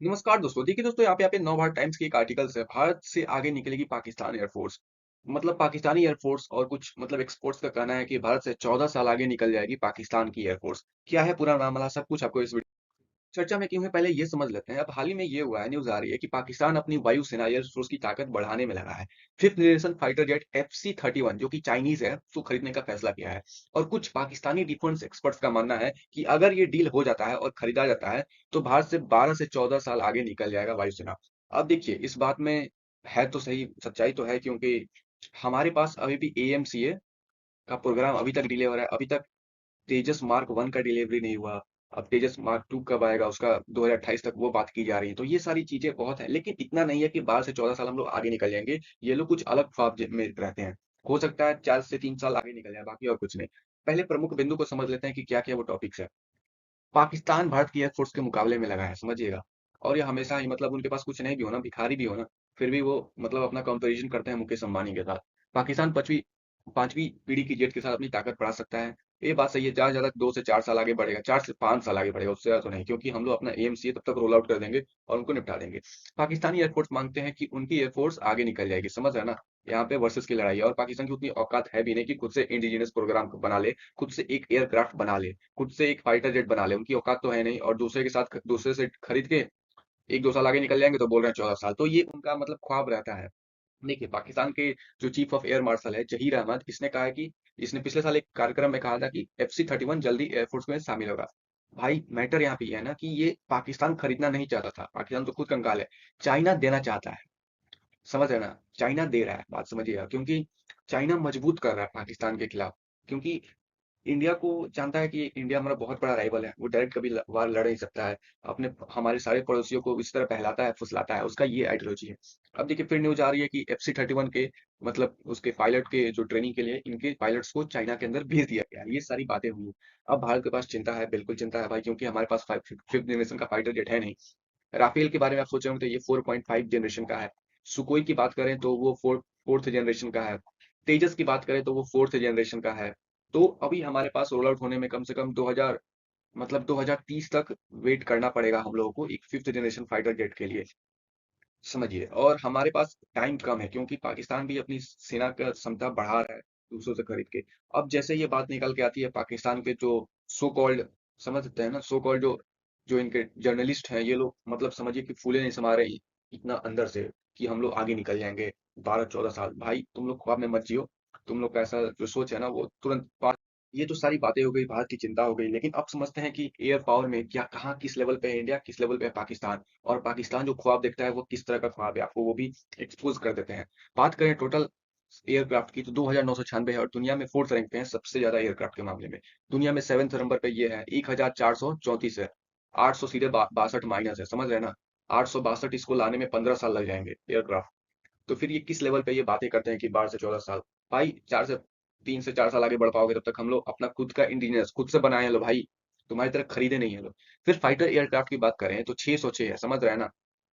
नमस्कार दोस्तों। देखिए दोस्तों, यहाँ पे नवभारत टाइम्स की एक आर्टिकल्स है। भारत से आगे निकलेगी पाकिस्तान एयरफोर्स। मतलब पाकिस्तानी एयरफोर्स और कुछ मतलब एक्सपर्ट्स का कहना है कि भारत से 14 साल आगे निकल जाएगी पाकिस्तान की एयरफोर्स। क्या है पूरा मामला, सब कुछ आपको इस वीडियो चर्चा में क्यों है, पहले ये समझ लेते हैं। अब हाल ही में ये हुआ है, न्यूज आ रही है कि पाकिस्तान अपनी वायुसेना एयरफोर्स की ताकत बढ़ाने में लगा है। Fifth generation fighter jet FC-31 जो कि चाइनीज है, उसको खरीदने का फैसला किया है। और कुछ पाकिस्तानी डिफेंस एक्सपर्ट्स का मानना है कि अगर ये डील हो जाता है और खरीदा जाता है तो भारत से 12 से 14 साल आगे निकल जाएगा वायुसेना। अब देखिए, इस बात में है तो सही, सच्चाई तो है, क्योंकि हमारे पास अभी भी AMCA का प्रोग्राम अभी तक डिले हो रहा है। अभी तक तेजस मार्क 1 का डिलीवरी नहीं हुआ। अब तेजस मार्क 2 कब आएगा, उसका 2028 तक वो बात की जा रही है। तो ये सारी चीजें बहुत है, लेकिन इतना नहीं है कि 12 से 14 साल हम लोग आगे निकल जाएंगे। ये लोग कुछ अलग ख्वाब में रहते हैं। हो सकता है 4 से 3 साल आगे निकल जाए, बाकी और कुछ नहीं। पहले प्रमुख बिंदु को समझ लेते हैं कि क्या क्या वो टॉपिक्स है। पाकिस्तान भारत की एयरफोर्स के मुकाबले में लगा है, समझिएगा। और ये हमेशा ही, मतलब उनके पास कुछ नहीं भी हो ना, भिखारी भी हो ना, फिर भी वो मतलब अपना कंपैरिजन करते हैं मुकेश अंबानी के साथ। पाकिस्तान पांचवी पांचवी पीढ़ी की जेट के साथ अपनी ताकत बढ़ा सकता है। ये बात सही है, ज्यादा से ज्यादा 2 से 4 साल आगे बढ़ेगा, 4 से 5 साल आगे बढ़ेगा, उससे ज्यादा तो नहीं, क्योंकि हम लोग अपना AMCA तब तक रोल आउट कर देंगे और उनको निपटा देंगे। पाकिस्तानी एयरफोर्स मांगते हैं कि उनकी एयरफोर्स आगे निकल जाएगी, समझ रहे हैं ना। यहाँ पे वर्सेस की लड़ाई है, और पाकिस्तान की उतनी औकात है भी नहीं कि खुद से इंडिजिनस प्रोग्राम बना ले, खुद से एक एयरक्राफ्ट बना ले, खुद से एक फाइटर जेट बना ले। उनकी औकात तो है नहीं, और दूसरे के साथ दूसरे से खरीद के 1-2 साल आगे निकल जाएंगे तो बोल रहे हैं 14 साल। तो ये उनका मतलब ख्वाब रहता है। देखिए, पाकिस्तान के जो चीफ ऑफ एयर मार्शल है जहीर अहमद, इसने कहा है कि इसने पिछले साल एक कार्यक्रम में कहा था कि FC-31 जल्दी एयरफोर्स में शामिल होगा। भाई मैटर यहाँ पे ये है ना कि ये पाकिस्तान खरीदना नहीं चाहता था, पाकिस्तान तो खुद कंगाल है। चाइना देना चाहता है, समझ रहे हैं ना। चाइना दे रहा है, बात समझिएगा, क्योंकि चाइना मजबूत कर रहा है पाकिस्तान के खिलाफ। क्योंकि इंडिया को जानता है कि इंडिया हमारा बहुत बड़ा राइवल है, वो डायरेक्ट कभी वार लड़ नहीं सकता है। अपने हमारे सारे पड़ोसियों को इस तरह बहलाता है, फुसलाता है, उसका ये आइडियोलॉजी है। अब देखिए, फिर न्यूज आ रही है कि FC-31 के मतलब उसके पायलट के जो ट्रेनिंग के लिए इनके पायलट्स को चाइना के अंदर भेज दिया गया है। ये सारी बातें हुई। अब भारत के पास चिंता है, बिल्कुल चिंता है भाई, क्योंकि हमारे पास फिफ्थ जनरेशन का फाइटर जेट है नहीं। राफेल के बारे में आप सोच रहे हो तो ये 4.5 जनरेशन का है। सुकोई की बात करें तो वो फोर्थ जनरेशन का है। तेजस की बात करें तो वो फोर्थ जनरेशन का है। तो अभी हमारे पास रोल आउट होने में कम से कम 2000, मतलब 2030 तक वेट करना पड़ेगा हम लोगों को एक फिफ्थ जनरेशन फाइटर जेट के लिए, समझिए। और हमारे पास टाइम कम है, क्योंकि पाकिस्तान भी अपनी सेना का क्षमता बढ़ा रहा है दूसरों से खरीद के। अब जैसे ये बात निकल के आती है, पाकिस्तान के जो सो कॉल्ड, समझ सकते हैं ना, सो कॉल्ड जो जो इनके जर्नलिस्ट हैं, ये लोग मतलब समझिए कि फूले नहीं समा रहे इतना अंदर से कि हम लोग आगे निकल जाएंगे 12-14 साल। भाई तुम लोग ख्वाब में मत जियो। तुम लोग का ऐसा जो सोच है ना, वो तुरंत ये तो सारी बातें हो गई, भारत की चिंता हो गई, लेकिन अब समझते हैं कि एयर पावर में क्या, कहाँ, किस लेवल पे है इंडिया, किस लेवल पे है पाकिस्तान। और पाकिस्तान जो ख्वाब देखता है वो किस तरह का ख्वाब है, आपको वो भी एक्सपोज कर देते हैं। बात करें टोटल एयरक्राफ्ट की तो 2996 है, और दुनिया में फोर्थ रैंक पे है सबसे ज्यादा एयरक्राफ्ट के मामले में। दुनिया में सेवेंथ नंबर पे ये है, 1434 है। 800 सीधे 62 माइनस है, समझ रहे हैं ना। 862 इसको लाने में 15 साल लग जाएंगे एयरक्राफ्ट। तो फिर ये किस लेवल पे ये बातें करते हैं कि 12 से 14 साल। भाई 3 से 4 साल आगे बढ़ पाओगे, तब तक हम लोग अपना खुद का इंडिजिनियस खुद से बनाए हैं लो भाई। तुम्हारी तरह खरीदे नहीं है लोग। फिर फाइटर एयरक्राफ्ट की बात करें तो 606 है, समझ रहे हैं ना।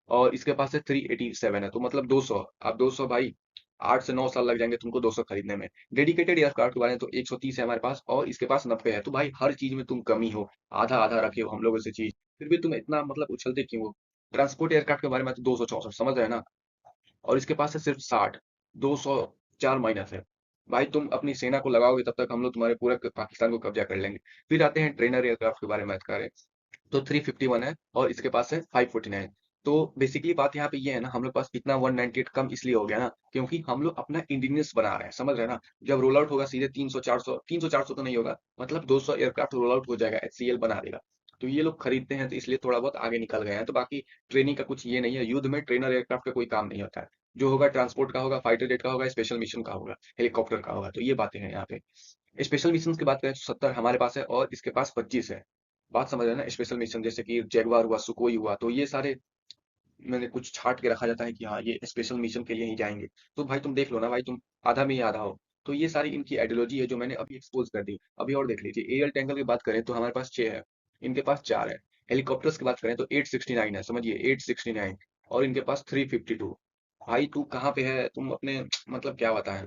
और इसके पास है 387 है, तो मतलब 200। अब 200 भाई, 8 से 9 साल लग जाएंगे तुमको 200 खरीदने में। डेडिकेटेड एयरक्राफ्ट के बारे में तो 130 है हमारे पास, और इसके पास 90 है। तो भाई हर चीज में तुम कमी हो, आधा आधा रखे हो हम लोगों से चीज, फिर भी तुम इतना मतलब उछलते क्यों हो। ट्रांसपोर्ट एयरक्राफ्ट के बारे में तो 264, समझ रहे हैं ना। और इसके पास है सिर्फ 60। 204 माइनस है। भाई तुम अपनी सेना को लगाओगे तब तक हम लोग तुम्हारे पूरे पाकिस्तान को कब्जा कर लेंगे। फिर आते हैं ट्रेनर एयरक्राफ्ट के बारे में बात करें तो 351 है, और इसके पास है 549। तो बेसिकली बात यहाँ पे ये है ना, हम लोग पास इतना 198 कम इसलिए हो गया ना, क्योंकि हम लोग अपना इंडिजिनियस बना रहे हैं, समझ रहे हैं ना। जब रोल आउट होगा सीधे 300-400, 300-400 तो नहीं होगा, मतलब 200 एयरक्राफ्ट रोल आउट हो जाएगा, HCL बना देगा। तो ये लोग खरीदते हैं, तो इसलिए थोड़ा बहुत आगे निकल गए हैं। तो बाकी ट्रेनिंग का कुछ ये नहीं है, युद्ध में ट्रेनर एयरक्राफ्ट का कोई काम नहीं होता है। जो होगा ट्रांसपोर्ट का होगा, फाइटर जेट का होगा, स्पेशल मिशन का होगा, हेलीकॉप्टर का होगा। तो ये बातें हैं यहाँ पे। स्पेशल मिशन की बात करें तो 70 हमारे पास है, और इसके पास 25 है। बात समझ रहे हैं ना। स्पेशल मिशन जैसे कि जैगवार हुआ, सुकोई हुआ, तो ये सारे मैंने कुछ छाट के रखा जाता है कि हाँ ये स्पेशल मिशन के लिए ही जाएंगे। तो भाई तुम देख लो ना भाई, तुम आधा में ही आधा हो। तो ये सारी इनकी आइडियोलॉजी है जो मैंने अभी एक्सपोज कर दी। अभी और देख लीजिए, एयर टैंकर की बात करें तो हमारे पास 6 है, इनके पास 4 है। हेलीकॉप्टर्स की बात करें तो 869 है, समझिए 869। और इनके पास 352। भाई तू कहाँ पे है, तुम अपने मतलब क्या बताएं।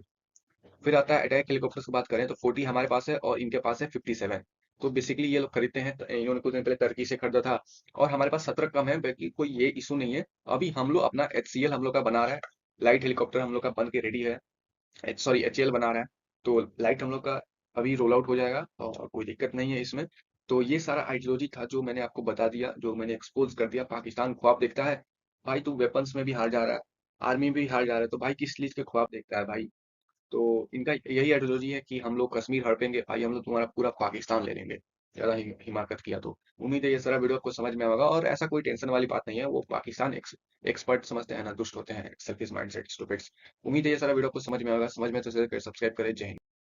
फिर आता है अटैक हेलीकॉप्टर्स की बात करें तो 40 हमारे पास है, और इनके पास है 57। तो बेसिकली ये लोग खरीदते हैं, तो इन्होंने कुछ दिन पहले टर्की से खरीदा था। और हमारे पास 17 कम है, बाकी कोई ये इशू नहीं है। अभी हम लोग अपना HCL हम लोग का बना रहा है, लाइट हेलीकॉप्टर हम लोग का बन के रेडी है। HCL बना रहा है, तो लाइट हम लोग का अभी रोल आउट हो जाएगा और कोई दिक्कत नहीं है इसमें। तो ये सारा आइडियोलॉजी था जो मैंने आपको बता दिया, जो मैंने एक्सपोज कर दिया। पाकिस्तान ख्वाब देखता है, भाई तू वेपन्स में भी हार जा रहा है, आर्मी में भी हार जा रहा है, तो भाई किस चीज के ख्वाब देखता है भाई। तो इनका यही आइडियोलॉजी है कि हम लोग कश्मीर हड़पेंगे भाई, हम लोग तुम्हारा पूरा पाकिस्तान ले लेंगे, ज्यादा हिमाकत किया तो। उम्मीद है ये सारा वीडियो आपको समझ में आएगा, और ऐसा कोई टेंशन वाली बात नहीं है। वो पाकिस्तान एक्सपर्ट समझते हैं ना, दुष्ट होते हैं, सेल्फिश माइंडसेट स्टूपिड्स। उम्मीद है ये सारा वीडियो आपको समझ में आएगा। समझ में तो सब्सक्राइब करें। जय हिंद।